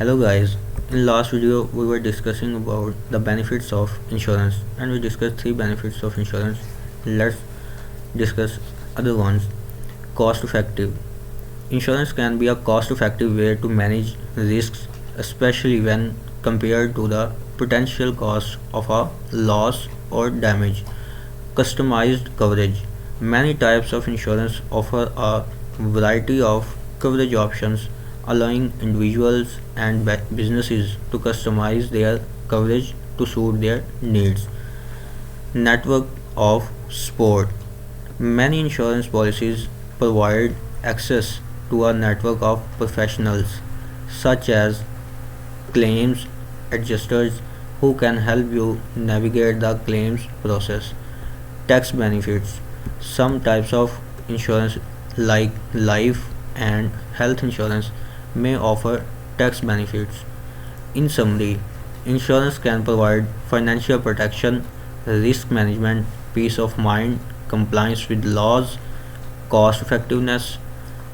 Hello guys, in last video we were discussing about the benefits of insurance and we discussed three benefits of insurance. Let's discuss other ones. Cost effective. Insurance can be a cost effective way to manage risks, especially when compared to the potential cost of a loss or damage. Customized coverage. Many types of insurance offer a variety of coverage options, allowing individuals and businesses to customize their coverage to suit their needs. Network of support. Many insurance policies provide access to a network of professionals such as claims adjusters who can help you navigate the claims process. Tax benefits. Some types of insurance, like life and health insurance, may offer tax benefits. In summary, insurance can provide financial protection, risk management, peace of mind, compliance with laws, cost effectiveness,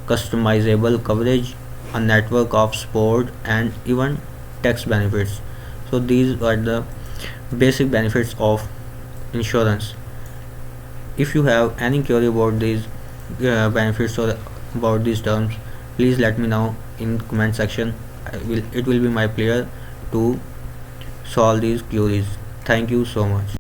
customizable coverage, a network of support, and even tax benefits. So, these are the basic benefits of insurance. If you have any query about these benefits or about these terms, please let me know in comment section. It will be my pleasure to solve these queries. Thank you so much.